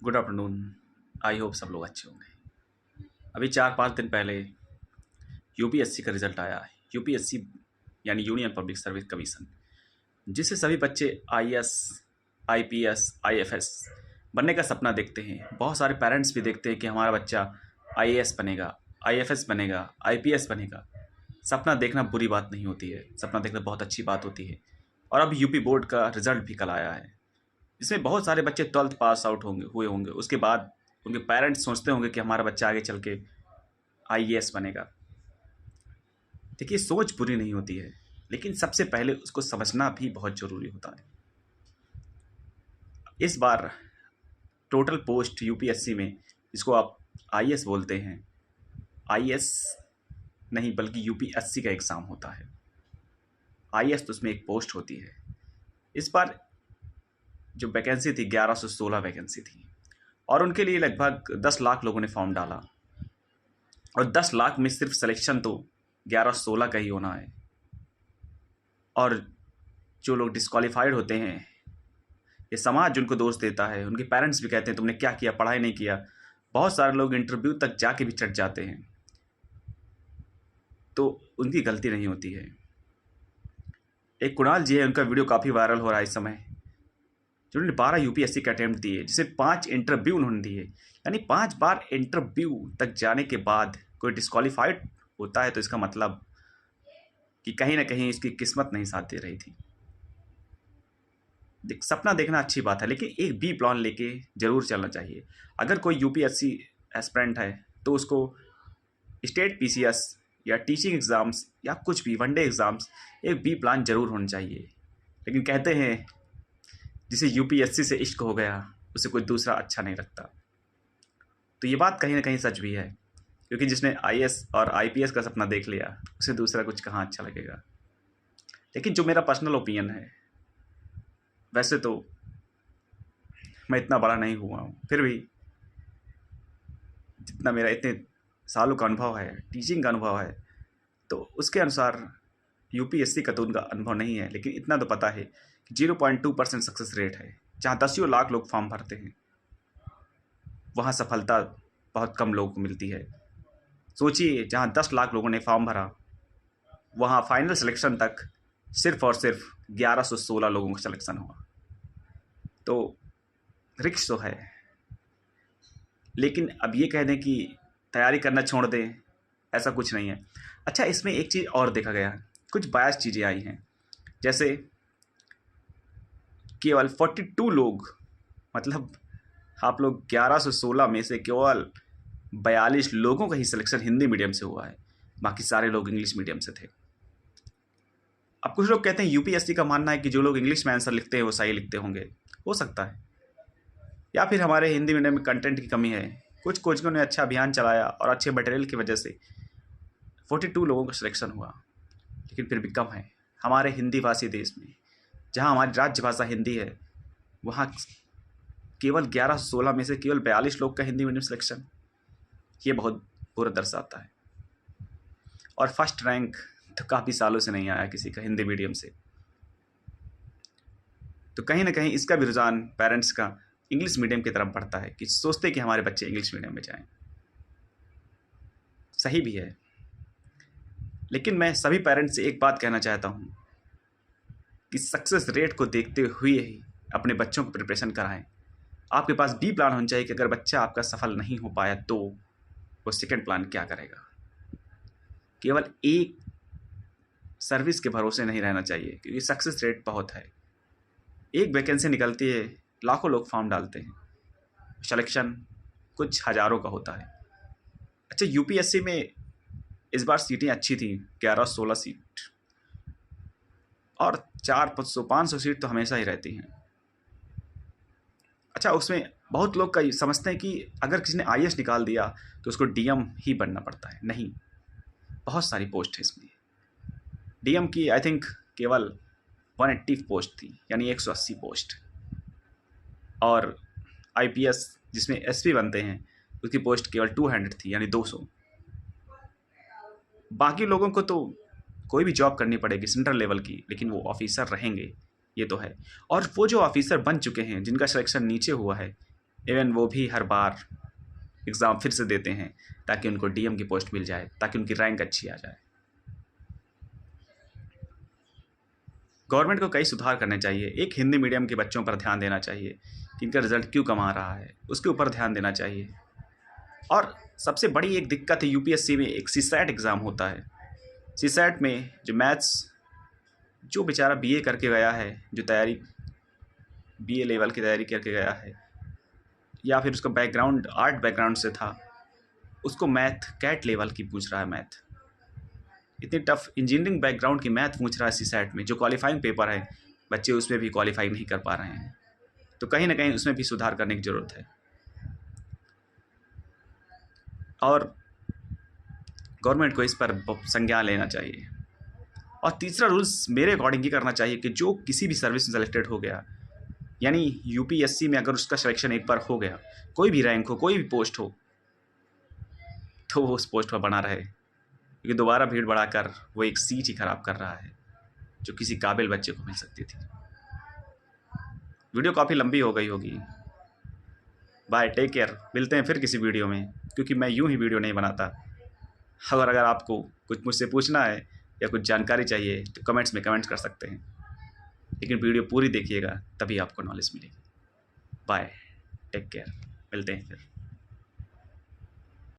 Good afternoon. I hope सब लोग अच्छे होंगे। अभी 4-5 दिन पहले यूपीएससी का रिजल्ट आया है। यूपीएससी यानी यूनियन पब्लिक सर्विस कमीशन, जिससे सभी बच्चे आईएएस, आईपीएस, आईएफएस बनने का सपना देखते हैं। बहुत सारे पेरेंट्स भी देखते हैं कि हमारा बच्चा आईएएस बनेगा, आईएफएस बनेगा, आईपीएस बनेगा। सपना देखना बुरी बात नहीं होती है, सपना देखना बहुत अच्छी बात होती है। और अब यूपी बोर्ड का रिजल्ट भी कल आया है। इसमें बहुत सारे बच्चे 12th पास आउट हुए होंगे। उसके बाद उनके पेरेंट्स सोचते होंगे कि हमारा बच्चा आगे चल के आईएएस बनेगा। देखिए, सोच बुरी नहीं होती है, लेकिन सबसे पहले उसको समझना भी बहुत ज़रूरी होता है। इस बार टोटल पोस्ट यूपीएससी में, जिसको आप आईएएस बोलते हैं, आईएएस नहीं बल्कि यूपीएससी का एग्ज़ाम होता है। आईएएस तो उसमें एक पोस्ट होती है। इस बार जो वैकेंसी थी 1116 वैकेंसी थी, और उनके लिए लगभग 10 लाख लोगों ने फॉर्म डाला। और 10 लाख में सिर्फ सिलेक्शन तो 1116 का ही होना है। और जो लोग डिस्क्वालीफाइड होते हैं, ये समाज जिनको दोष देता है, उनके पेरेंट्स भी कहते हैं तुमने क्या किया, पढ़ाई नहीं किया। बहुत सारे लोग इंटरव्यू तक जाके भी चढ़ जाते हैं, तो उनकी गलती नहीं होती है। एक कुणाल जी है, उनका वीडियो काफ़ी वायरल हो रहा है इस समय, जिन्होंने 12 यूपीएससी के अटैम्प्ट दिए, जिसे 5 इंटरव्यू उन्होंने दिए। यानी 5 बार इंटरव्यू तक जाने के बाद कोई डिस्क्वालीफाइड होता है, तो इसका मतलब कि कहीं ना कहीं इसकी किस्मत नहीं साथ दे रही थी। सपना देखना अच्छी बात है, लेकिन एक बी प्लान लेके ज़रूर चलना चाहिए। अगर कोई यूपीएससी एस्पिरेंट है तो उसको स्टेट पीसीएस या टीचिंग एग्ज़ाम्स या कुछ भी वनडे एग्ज़ाम्स, एक बी प्लान ज़रूर होना चाहिए। लेकिन कहते हैं जिसे यूपीएससी से इश्क हो गया, उसे कोई दूसरा अच्छा नहीं लगता। तो ये बात कहीं ना कहीं सच भी है, क्योंकि जिसने आईएएस और आईपीएस का सपना देख लिया, उसे दूसरा कुछ कहाँ अच्छा लगेगा। लेकिन जो मेरा पर्सनल ओपिनियन है, वैसे तो मैं इतना बड़ा नहीं हुआ हूँ, फिर भी जितना मेरा इतने सालों का अनुभव है, टीचिंग का अनुभव है, तो उसके अनुसार यूपीएससी का तो उनका अनुभव नहीं है, लेकिन इतना तो पता है कि 0.2% सक्सेस रेट है। जहाँ 10 लाख लोग फॉर्म भरते हैं, वहाँ सफलता बहुत कम लोगों को मिलती है। सोचिए, जहाँ 10 लाख लोगों ने फॉर्म भरा, वहाँ फाइनल सिलेक्शन तक सिर्फ और सिर्फ 1116 लोगों का सिलेक्शन हुआ। तो रिस्क तो है, लेकिन अब ये कह दें कि तैयारी करना छोड़ दें, ऐसा कुछ नहीं है। अच्छा, इसमें एक चीज़ और देखा गया, कुछ बायस चीज़ें आई हैं। जैसे केवल 42 लोग, मतलब आप लोग 1116 में से केवल 42 लोगों का ही सिलेक्शन हिंदी मीडियम से हुआ है, बाकी सारे लोग इंग्लिश मीडियम से थे। अब कुछ लोग कहते हैं, यूपीएससी का मानना है कि जो लोग इंग्लिश में आंसर लिखते हैं वो सही लिखते होंगे, हो सकता है, या फिर हमारे हिंदी मीडियम में कंटेंट की कमी है। कुछ कोचिंगों ने अच्छा अभियान चलाया और अच्छे मटेरियल की वजह से 42 लोगों का सिलेक्शन हुआ, लेकिन फिर भी कम है। हमारे हिंदी भाषी देश में, जहाँ हमारी राजभाषा हिंदी है, वहाँ केवल 1116 में से केवल 42 लोग का हिंदी मीडियम सिलेक्शन, ये बहुत बुरा दर्शाता है। और फर्स्ट रैंक तो काफ़ी सालों से नहीं आया किसी का हिंदी मीडियम से। तो कहीं ना कहीं इसका भी रुझान पेरेंट्स का इंग्लिश मीडियम की तरफ बढ़ता है, कि सोचते कि हमारे बच्चे इंग्लिश मीडियम में जाएं। सही भी है, लेकिन मैं सभी पेरेंट्स से एक बात कहना चाहता हूँ कि सक्सेस रेट को देखते हुए ही अपने बच्चों को प्रिपरेशन कराएं। आपके पास बी प्लान होना चाहिए कि अगर बच्चा आपका सफल नहीं हो पाया तो वो सेकंड प्लान क्या करेगा। केवल एक सर्विस के भरोसे नहीं रहना चाहिए, क्योंकि सक्सेस रेट बहुत है। एक वैकेंसी निकलती है, लाखों लोग फॉर्म डालते हैं, सिलेक्शन कुछ हज़ारों का होता है। अच्छा, यूपीएससी में इस बार सीटें अच्छी थी, 1116 सीट, और 400-500 सीट तो हमेशा ही रहती हैं। अच्छा, उसमें बहुत लोग का समझते हैं कि अगर किसी ने आईएएस निकाल दिया तो उसको डीएम ही बनना पड़ता है। नहीं, बहुत सारी पोस्ट है इसमें। डीएम की आई थिंक केवल 180 पोस्ट थी, यानी 180 पोस्ट। और आईपीएस जिसमें एसपी बनते हैं, उसकी पोस्ट केवल 200 थी, यानी 200। बाकी लोगों को तो कोई भी जॉब करनी पड़ेगी सेंट्रल लेवल की, लेकिन वो ऑफिसर रहेंगे, ये तो है। और वो जो ऑफिसर बन चुके हैं, जिनका सिलेक्शन नीचे हुआ है, इवन वो भी हर बार एग्ज़ाम फिर से देते हैं ताकि उनको डीएम की पोस्ट मिल जाए, ताकि उनकी रैंक अच्छी आ जाए। गवर्नमेंट को कई सुधार करने चाहिए। एक हिंदी मीडियम के बच्चों पर ध्यान देना चाहिए कि इनका रिजल्ट क्यों कम आ रहा है, उसके ऊपर ध्यान देना चाहिए। और सबसे बड़ी एक दिक्कत है, यूपीएससी में एक सीसैट एग्ज़ाम होता है। सीसैट में जो मैथ्स, जो बेचारा बीए करके गया है, जो तैयारी बीए लेवल की तैयारी करके गया है, या फिर उसका बैकग्राउंड आर्ट बैकग्राउंड से था, उसको मैथ कैट लेवल की पूछ रहा है। मैथ इतनी टफ इंजीनियरिंग बैकग्राउंड की मैथ पूछ रहा है सीसैट में, जो क्वालिफाइंग पेपर है, बच्चे उसमें भी क्वालिफाई नहीं कर पा रहे हैं। तो कहीं ना कहीं उसमें भी सुधार करने की ज़रूरत है। और गवर्नमेंट को इस पर संज्ञान लेना चाहिए। और तीसरा रूल्स मेरे अकॉर्डिंग ये करना चाहिए कि जो किसी भी सर्विस में सेलेक्टेड हो गया, यानी यूपीएससी में अगर उसका सिलेक्शन एक बार हो गया, कोई भी रैंक हो, कोई भी पोस्ट हो, तो वो उस पोस्ट पर बना रहे, क्योंकि दोबारा भीड़ बढ़ाकर वो एक सीट ही खराब कर रहा है जो किसी काबिल बच्चे को मिल सकती थी। वीडियो काफ़ी लंबी हो गई होगी। Bye, take care. मिलते हैं फिर किसी वीडियो में, क्योंकि मैं यूं ही वीडियो नहीं बनाता। अगर आपको कुछ मुझसे पूछना है या कुछ जानकारी चाहिए तो कमेंट्स में कमेंट्स कर सकते हैं, लेकिन वीडियो पूरी देखिएगा, तभी आपको नॉलेज मिलेगी। Bye, take care. मिलते हैं फिर।